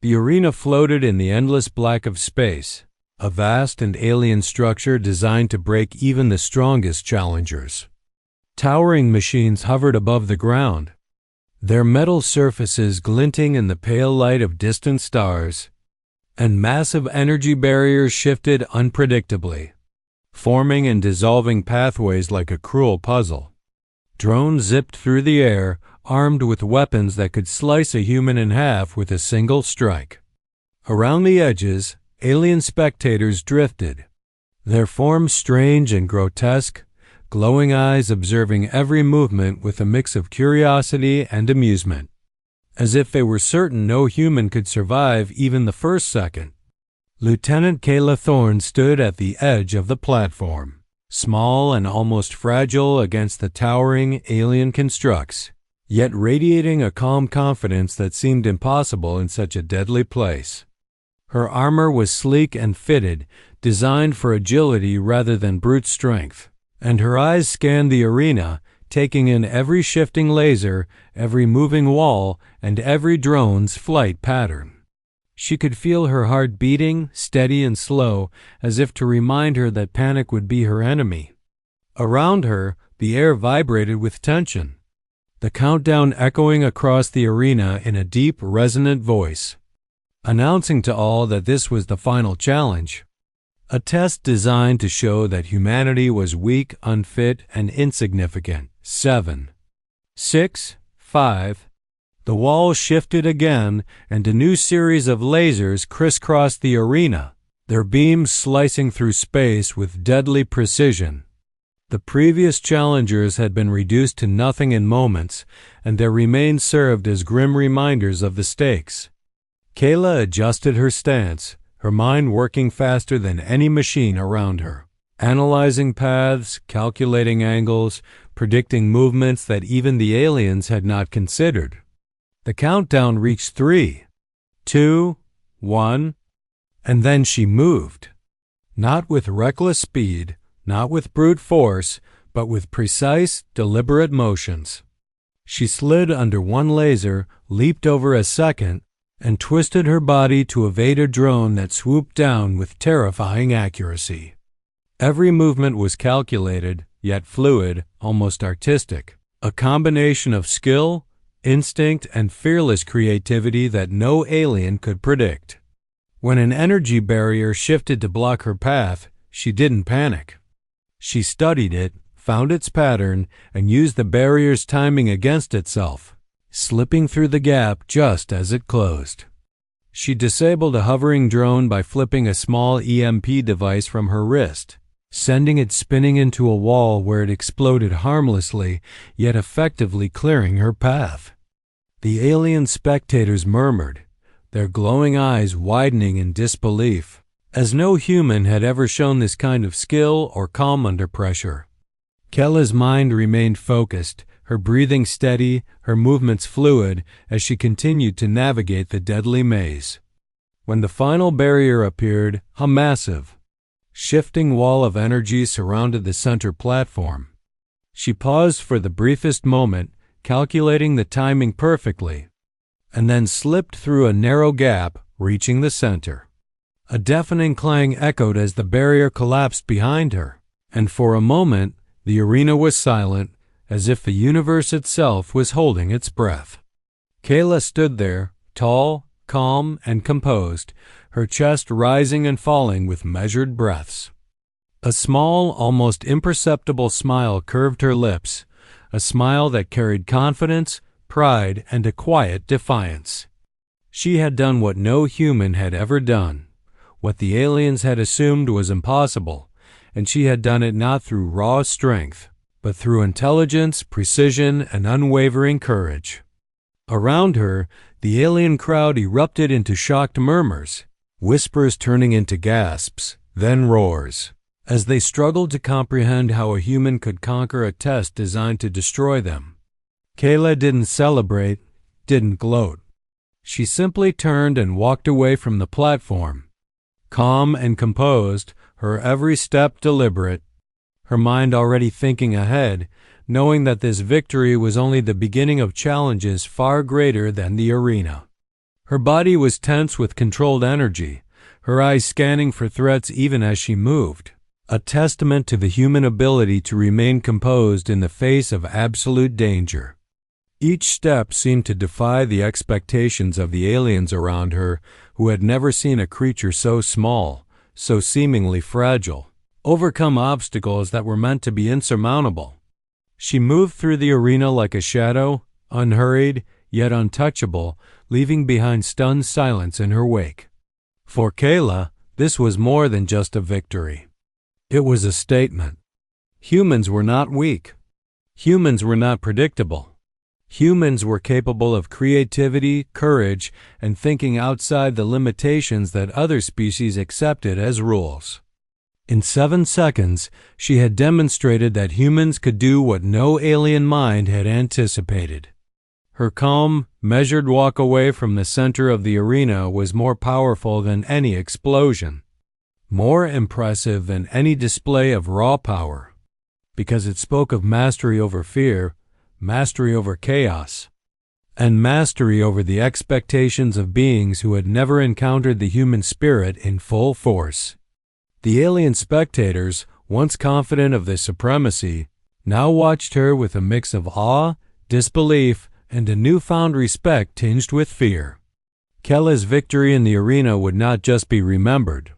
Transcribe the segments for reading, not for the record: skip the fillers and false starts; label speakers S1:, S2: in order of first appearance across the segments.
S1: The arena floated in the endless black of space, a vast and alien structure designed to break even the strongest challengers. Towering machines hovered above the ground, their metal surfaces glinting in the pale light of distant stars, and massive energy barriers shifted unpredictably, forming and dissolving pathways like a cruel puzzle. Drones zipped through the air, armed with weapons that could slice a human in half with a single strike. Around the edges, alien spectators drifted, their forms strange and grotesque, glowing eyes observing every movement with a mix of curiosity and amusement, as if they were certain no human could survive even the first second. Lieutenant Kayla Thorne stood at the edge of the platform, small and almost fragile against the towering alien constructs, yet radiating a calm confidence that seemed impossible in such a deadly place. Her armor was sleek and fitted, designed for agility rather than brute strength, and her eyes scanned the arena, taking in every shifting laser, every moving wall, and every drone's flight pattern. She could feel her heart beating, steady and slow, as if to remind her that panic would be her enemy. Around her, the air vibrated with tension, the countdown echoing across the arena in a deep, resonant voice, announcing to all that this was the final challenge. A test designed to show that humanity was weak, unfit, and insignificant. 7, 6, 5. The wall shifted again, and a new series of lasers crisscrossed the arena, their beams slicing through space with deadly precision. The previous challengers had been reduced to nothing in moments, and their remains served as grim reminders of the stakes. Kayla adjusted her stance, her mind working faster than any machine around her, analyzing paths, calculating angles, predicting movements that even the aliens had not considered. The countdown reached 3, 2, 1, and then she moved. Not with reckless speed, not with brute force, but with precise, deliberate motions. She slid under one laser, leaped over a second, and twisted her body to evade a drone that swooped down with terrifying accuracy. Every movement was calculated, yet fluid, almost artistic, a combination of skill, instinct, and fearless creativity that no alien could predict. When an energy barrier shifted to block her path, she didn't panic. She studied it, found its pattern, and used the barrier's timing against itself, slipping through the gap just as it closed. She disabled a hovering drone by flipping a small EMP device from her wrist, sending it spinning into a wall where it exploded harmlessly, yet effectively clearing her path. The alien spectators murmured, their glowing eyes widening in disbelief, as no human had ever shown this kind of skill or calm under pressure. Kayla's mind remained focused, her breathing steady, her movements fluid, as she continued to navigate the deadly maze. When the final barrier appeared, a massive, shifting wall of energy surrounded the center platform. She paused for the briefest moment, calculating the timing perfectly, and then slipped through a narrow gap, reaching the center. A deafening clang echoed as the barrier collapsed behind her, and for a moment the arena was silent, as if the universe itself was holding its breath. Kayla stood there, tall, calm, and composed, her chest rising and falling with measured breaths. A small, almost imperceptible smile curved her lips, a smile that carried confidence, pride, and a quiet defiance. She had done what no human had ever done, what the aliens had assumed was impossible, and she had done it not through raw strength, but through intelligence, precision, and unwavering courage. Around her, the alien crowd erupted into shocked murmurs, whispers turning into gasps, then roars, as they struggled to comprehend how a human could conquer a test designed to destroy them. Kayla didn't celebrate, didn't gloat. She simply turned and walked away from the platform, calm and composed, her every step deliberate, her mind already thinking ahead, knowing that this victory was only the beginning of challenges far greater than the arena. Her body was tense with controlled energy, her eyes scanning for threats even as she moved, a testament to the human ability to remain composed in the face of absolute danger. Each step seemed to defy the expectations of the aliens around her, who had never seen a creature so small, so seemingly fragile, overcome obstacles that were meant to be insurmountable. She moved through the arena like a shadow, unhurried, yet untouchable, leaving behind stunned silence in her wake. For Kayla, this was more than just a victory. It was a statement. Humans were not weak. Humans were not predictable. Humans were capable of creativity, courage, and thinking outside the limitations that other species accepted as rules. In 7 seconds, she had demonstrated that humans could do what no alien mind had anticipated. Her calm, measured walk away from the center of the arena was more powerful than any explosion, more impressive than any display of raw power, because it spoke of mastery over fear, mastery over chaos, and mastery over the expectations of beings who had never encountered the human spirit in full force. The alien spectators, once confident of their supremacy, now watched her with a mix of awe, disbelief, and a newfound respect tinged with fear. Kayla's victory in the arena would not just be remembered.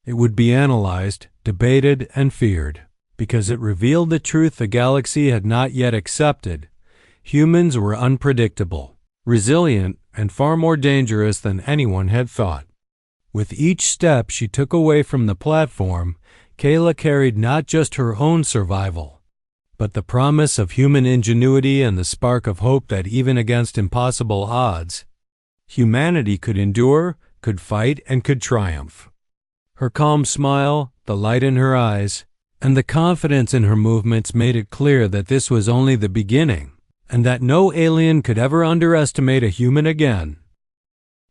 S1: It would be analyzed, debated, and feared, because it revealed the truth the galaxy had not yet accepted. Humans were unpredictable, resilient, and far more dangerous than anyone had thought. With each step she took away from the platform, Kayla carried not just her own survival, but the promise of human ingenuity and the spark of hope that even against impossible odds, humanity could endure, could fight, and could triumph. Her calm smile, the light in her eyes, and the confidence in her movements made it clear that this was only the beginning, and that no alien could ever underestimate a human again.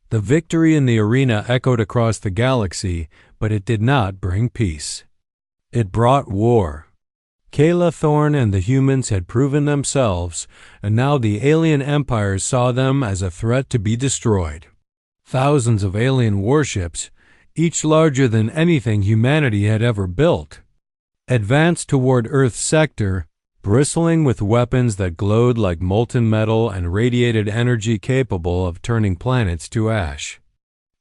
S1: The victory in the arena echoed across the galaxy, but it did not bring peace. It brought war. Kayla Thorne and the humans had proven themselves, and now the alien empires saw them as a threat to be destroyed. Thousands of alien warships, each larger than anything humanity had ever built, advanced toward Earth's sector, bristling with weapons that glowed like molten metal and radiated energy capable of turning planets to ash.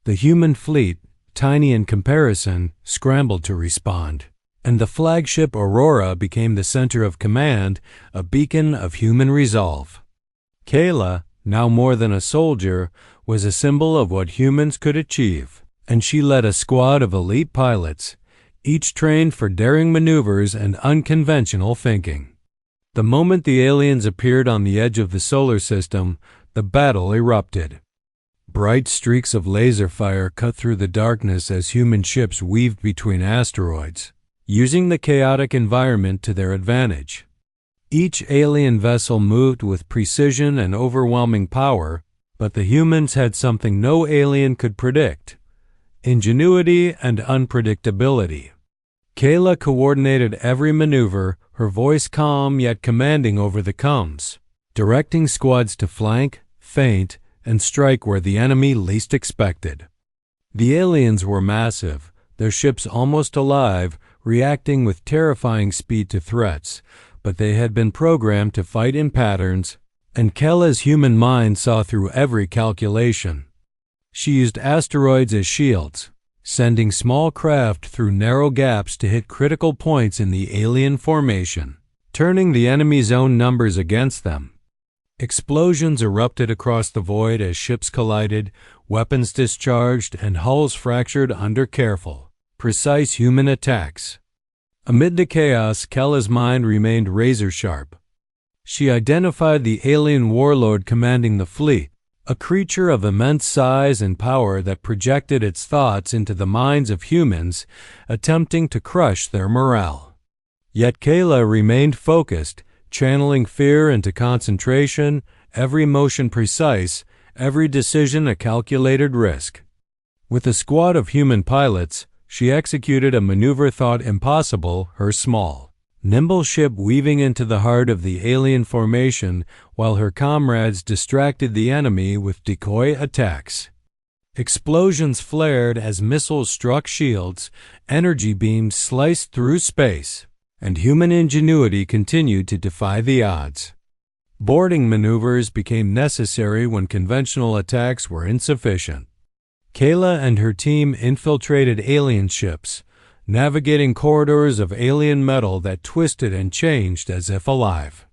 S1: The human fleet, tiny in comparison, scrambled to respond, and the flagship Aurora became the center of command, a beacon of human resolve. Kayla, now more than a soldier, was a symbol of what humans could achieve, and she led a squad of elite pilots, each trained for daring maneuvers and unconventional thinking. The moment the aliens appeared on the edge of the solar system, the battle erupted. Bright streaks of laser fire cut through the darkness as human ships weaved between asteroids, using the chaotic environment to their advantage. Each alien vessel moved with precision and overwhelming power, but the humans had something no alien could predict: ingenuity and unpredictability. Kayla coordinated every maneuver, her voice calm yet commanding over the comms, directing squads to flank, feint, and strike where the enemy least expected. The aliens were massive, their ships almost alive, reacting with terrifying speed to threats, but they had been programmed to fight in patterns, and Kayla's human mind saw through every calculation. She used asteroids as shields, sending small craft through narrow gaps to hit critical points in the alien formation, turning the enemy's own numbers against them. Explosions erupted across the void as ships collided, weapons discharged, and hulls fractured under careful, precise human attacks. Amid the chaos, Kayla's mind remained razor-sharp. She identified the alien warlord commanding the fleet, a creature of immense size and power that projected its thoughts into the minds of humans, attempting to crush their morale. Yet Kayla remained focused, channeling fear into concentration, every motion precise, every decision a calculated risk. With a squad of human pilots, she executed a maneuver thought impossible, her small, nimble ship weaving into the heart of the alien formation while her comrades distracted the enemy with decoy attacks. Explosions flared as missiles struck shields, energy beams sliced through space, and human ingenuity continued to defy the odds. Boarding maneuvers became necessary when conventional attacks were insufficient. Kayla and her team infiltrated alien ships, navigating corridors of alien metal that twisted and changed as if alive.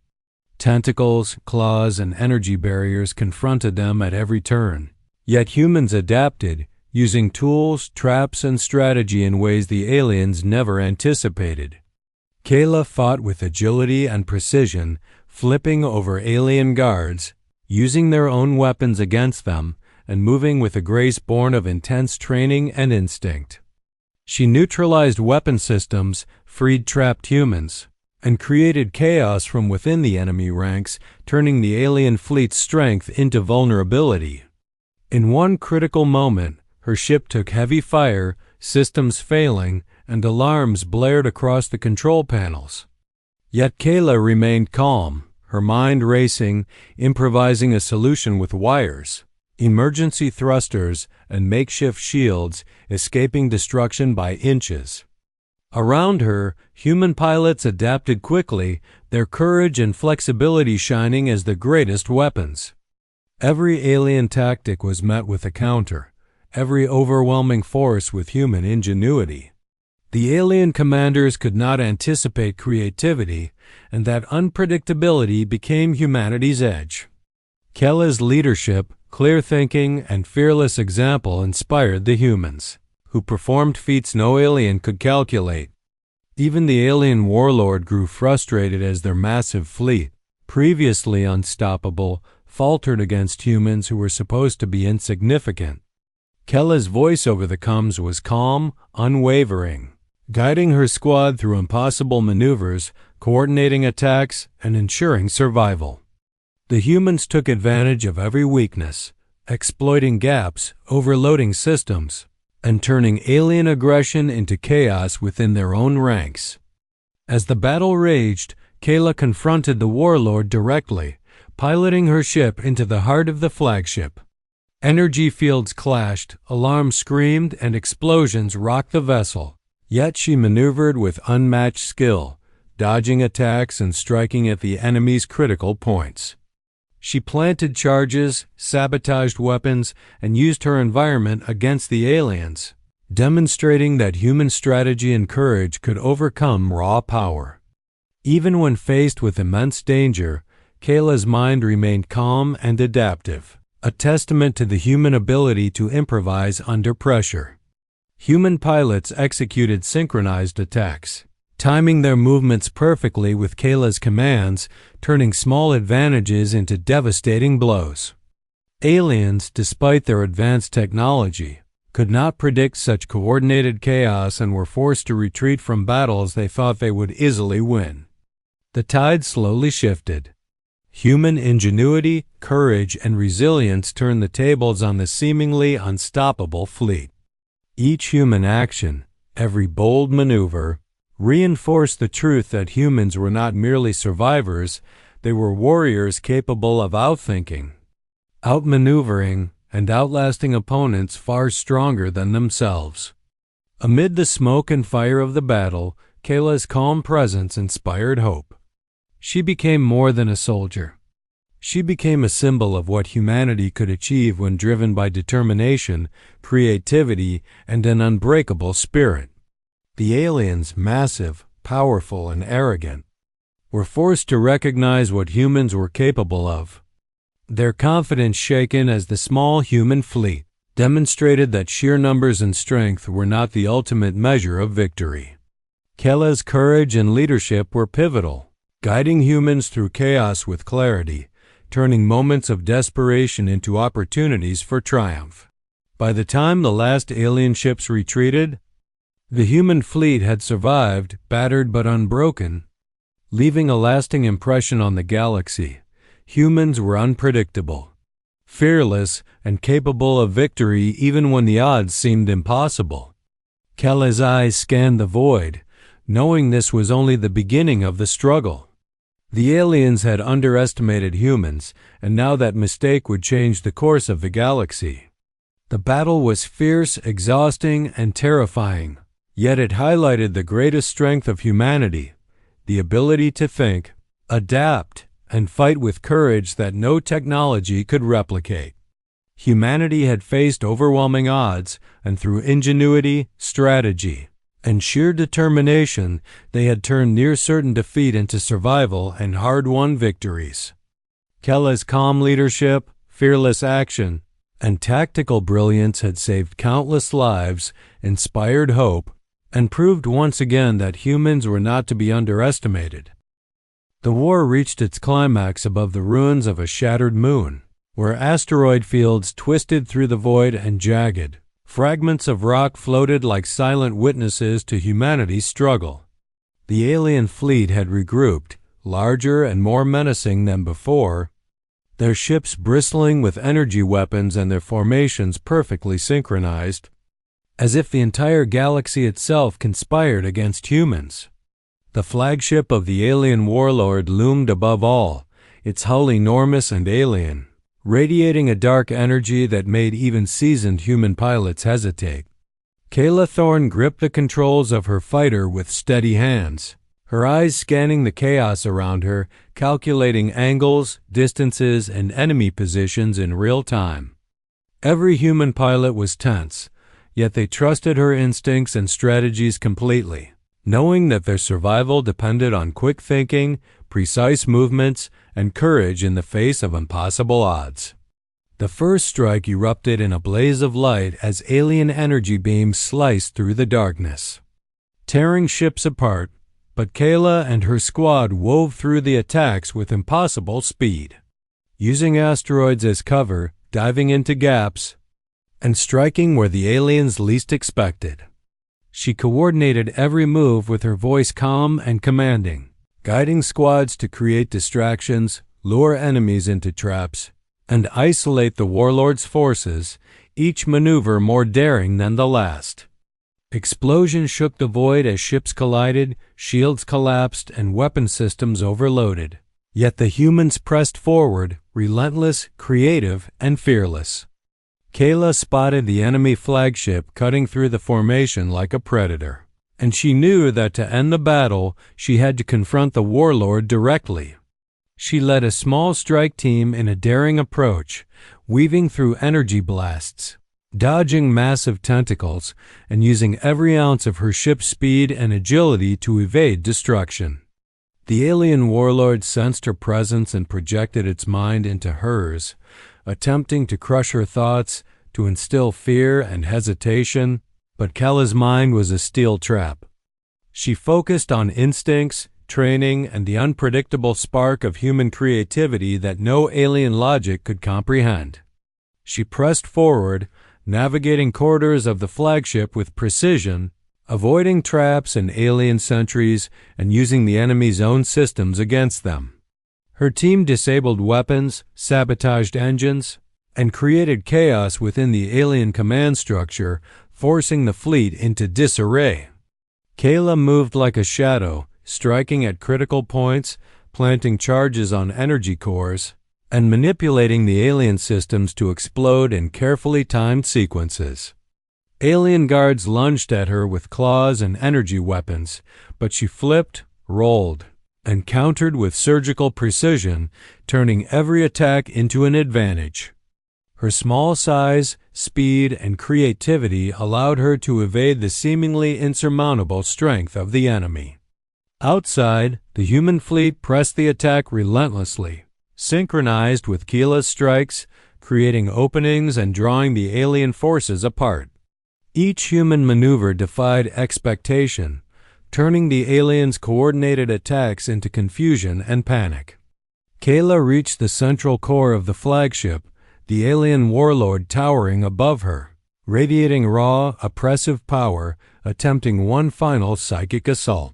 S1: Tentacles, claws, and energy barriers confronted them at every turn. Yet humans adapted, using tools, traps, and strategy in ways the aliens never anticipated. Kayla fought with agility and precision, flipping over alien guards, using their own weapons against them, and moving with a grace born of intense training and instinct. She neutralized weapon systems, freed trapped humans, and created chaos from within the enemy ranks, turning the alien fleet's strength into vulnerability. In one critical moment, her ship took heavy fire, systems failing, and alarms blared across the control panels. Yet Kayla remained calm, her mind racing, improvising a solution with wires, emergency thrusters, and makeshift shields, escaping destruction by inches. Around her, human pilots adapted quickly, their courage and flexibility shining as the greatest weapons. Every alien tactic was met with a counter, every overwhelming force with human ingenuity. The alien commanders could not anticipate creativity, and that unpredictability became humanity's edge. Kayla's leadership, clear thinking, and fearless example inspired the humans, who performed feats no alien could calculate. Even the alien warlord grew frustrated as their massive fleet, previously unstoppable, faltered against humans who were supposed to be insignificant. Kayla's voice over the comms was calm, unwavering, guiding her squad through impossible maneuvers, coordinating attacks, and ensuring survival. The humans took advantage of every weakness, exploiting gaps, overloading systems, and turning alien aggression into chaos within their own ranks. As the battle raged, Kayla confronted the warlord directly, piloting her ship into the heart of the flagship. Energy fields clashed, alarms screamed, and explosions rocked the vessel. Yet she maneuvered with unmatched skill, dodging attacks and striking at the enemy's critical points. She planted charges, sabotaged weapons, and used her environment against the aliens, demonstrating that human strategy and courage could overcome raw power. Even when faced with immense danger, Kayla's mind remained calm and adaptive, a testament to the human ability to improvise under pressure. Human pilots executed synchronized attacks, timing their movements perfectly with Kayla's commands, turning small advantages into devastating blows. Aliens, despite their advanced technology, could not predict such coordinated chaos and were forced to retreat from battles they thought they would easily win. The tide slowly shifted. Human ingenuity, courage, and resilience turned the tables on the seemingly unstoppable fleet. Each human action, every bold maneuver, reinforced the truth that humans were not merely survivors, they were warriors capable of outthinking, outmaneuvering, and outlasting opponents far stronger than themselves. Amid the smoke and fire of the battle, Kayla's calm presence inspired hope. She became more than a soldier. She became a symbol of what humanity could achieve when driven by determination, creativity, and an unbreakable spirit. The aliens, massive, powerful, and arrogant, were forced to recognize what humans were capable of. Their confidence shaken as the small human fleet demonstrated that sheer numbers and strength were not the ultimate measure of victory. Kayla's courage and leadership were pivotal, guiding humans through chaos with clarity, turning moments of desperation into opportunities for triumph. By the time the last alien ships retreated, the human fleet had survived, battered but unbroken, leaving a lasting impression on the galaxy. Humans were unpredictable, fearless, and capable of victory even when the odds seemed impossible. Kayla's eyes scanned the void, knowing this was only the beginning of the struggle. The aliens had underestimated humans, and now that mistake would change the course of the galaxy. The battle was fierce, exhausting, and terrifying, yet it highlighted the greatest strength of humanity, the ability to think, adapt, and fight with courage that no technology could replicate. Humanity had faced overwhelming odds, and through ingenuity, strategy, and sheer determination, they had turned near-certain defeat into survival and hard-won victories. Kela's calm leadership, fearless action, and tactical brilliance had saved countless lives, inspired hope, and proved once again that humans were not to be underestimated. The war reached its climax above the ruins of a shattered moon, where asteroid fields twisted through the void and jagged. Fragments of rock floated like silent witnesses to humanity's struggle. The alien fleet had regrouped, larger and more menacing than before, their ships bristling with energy weapons and their formations perfectly synchronized, as if the entire galaxy itself conspired against humans. The flagship of the alien warlord loomed above all, its hull enormous and alien, radiating a dark energy that made even seasoned human pilots hesitate. Kayla Thorne gripped the controls of her fighter with steady hands, her eyes scanning the chaos around her, calculating angles, distances, and enemy positions in real time. Every human pilot was tense, yet they trusted her instincts and strategies completely, knowing that their survival depended on quick thinking, precise movements, and courage in the face of impossible odds. The first strike erupted in a blaze of light as alien energy beams sliced through the darkness, tearing ships apart, but Kayla and her squad wove through the attacks with impossible speed, using asteroids as cover, diving into gaps, and striking where the aliens least expected. She coordinated every move with her voice calm and commanding, guiding squads to create distractions, lure enemies into traps, and isolate the warlord's forces, each maneuver more daring than the last. Explosions shook the void as ships collided, shields collapsed, and weapon systems overloaded. Yet the humans pressed forward, relentless, creative, and fearless. Kayla spotted the enemy flagship cutting through the formation like a predator, and she knew that to end the battle, she had to confront the warlord directly. She led a small strike team in a daring approach, weaving through energy blasts, dodging massive tentacles, and using every ounce of her ship's speed and agility to evade destruction. The alien warlord sensed her presence and projected its mind into hers, attempting to crush her thoughts, to instill fear and hesitation, but Kela's mind was a steel trap. She focused on instincts, training, and the unpredictable spark of human creativity that no alien logic could comprehend. She pressed forward, navigating corridors of the flagship with precision, avoiding traps and alien sentries, and using the enemy's own systems against them. Her team disabled weapons, sabotaged engines, and created chaos within the alien command structure, forcing the fleet into disarray. Kayla moved like a shadow, striking at critical points, planting charges on energy cores, and manipulating the alien systems to explode in carefully timed sequences. Alien guards lunged at her with claws and energy weapons, but she flipped, rolled, and countered with surgical precision, turning every attack into an advantage. Her small size, speed, and creativity allowed her to evade the seemingly insurmountable strength of the enemy. Outside, the human fleet pressed the attack relentlessly, synchronized with Kayla's strikes, creating openings and drawing the alien forces apart. Each human maneuver defied expectation, turning the aliens' coordinated attacks into confusion and panic. Kayla reached the central core of the flagship, the alien warlord towering above her, radiating raw, oppressive power, attempting one final psychic assault.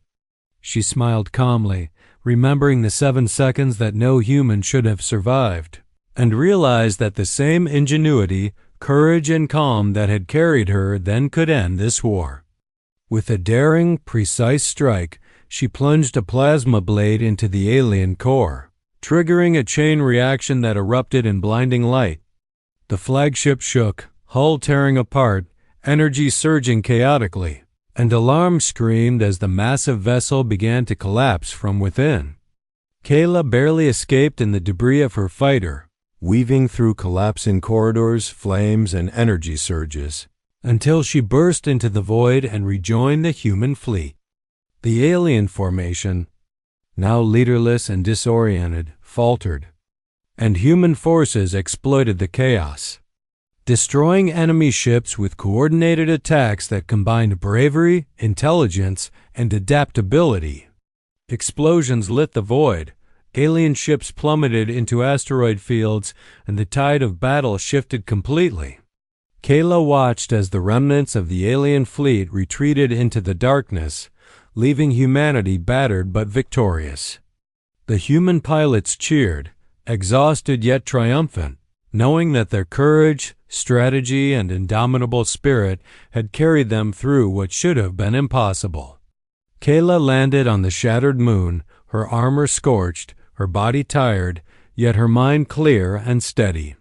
S1: She smiled calmly, remembering the 7 seconds that no human should have survived, and realized that the same ingenuity, courage, and calm that had carried her then could end this war. With a daring, precise strike, she plunged a plasma blade into the alien core, triggering a chain reaction that erupted in blinding light. The flagship shook, hull tearing apart, energy surging chaotically, and alarm screamed as the massive vessel began to collapse from within. Kayla barely escaped in the debris of her fighter, weaving through collapsing corridors, flames, and energy surges, until she burst into the void and rejoined the human fleet. The alien formation, now leaderless and disoriented, faltered, and human forces exploited the chaos, destroying enemy ships with coordinated attacks that combined bravery, intelligence, and adaptability. Explosions lit the void, alien ships plummeted into asteroid fields, and the tide of battle shifted completely. Kayla watched as the remnants of the alien fleet retreated into the darkness, leaving humanity battered but victorious. The human pilots cheered, exhausted yet triumphant, knowing that their courage, strategy, and indomitable spirit had carried them through what should have been impossible. Kayla landed on the shattered moon, her armor scorched, her body tired, yet her mind clear and steady.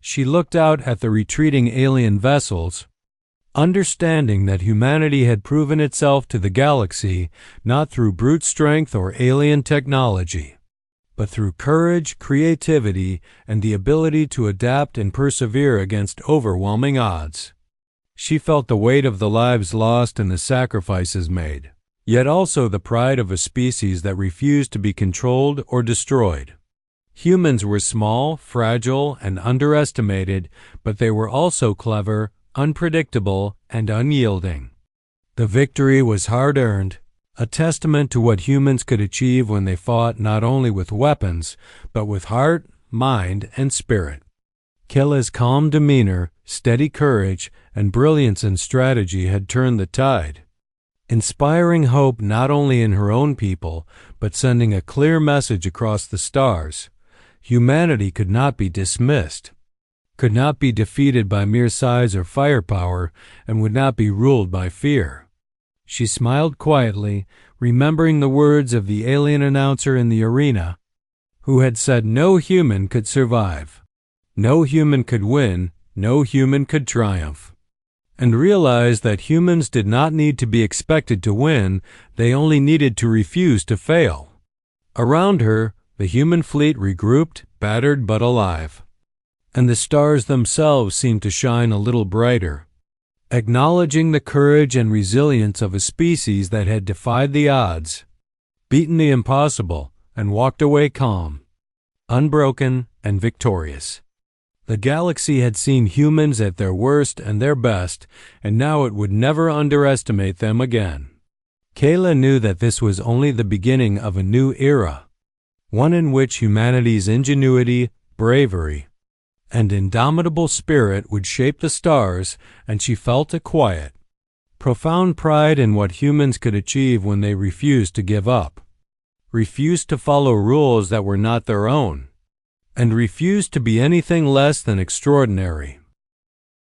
S1: She looked out at the retreating alien vessels, understanding that humanity had proven itself to the galaxy not through brute strength or alien technology, but through courage, creativity, and the ability to adapt and persevere against overwhelming odds. She felt the weight of the lives lost and the sacrifices made, yet also the pride of a species that refused to be controlled or destroyed. Humans were small, fragile, and underestimated, but they were also clever, unpredictable, and unyielding. The victory was hard-earned, a testament to what humans could achieve when they fought not only with weapons, but with heart, mind, and spirit. Kayla's calm demeanor, steady courage, and brilliance in strategy had turned the tide, inspiring hope not only in her own people, but sending a clear message across the stars. Humanity could not be dismissed, could not be defeated by mere size or firepower, and would not be ruled by fear. She smiled quietly, remembering the words of the alien announcer in the arena, who had said no human could survive, no human could win, no human could triumph, and realized that humans did not need to be expected to win, they only needed to refuse to fail. Around her, the human fleet regrouped, battered but alive, and the stars themselves seemed to shine a little brighter, acknowledging the courage and resilience of a species that had defied the odds, beaten the impossible, and walked away calm, unbroken, and victorious. The galaxy had seen humans at their worst and their best, and now it would never underestimate them again. Kayla knew that this was only the beginning of a new era, one in which humanity's ingenuity, bravery, and indomitable spirit would shape the stars, and she felt a quiet, profound pride in what humans could achieve when they refused to give up, refused to follow rules that were not their own, and refused to be anything less than extraordinary.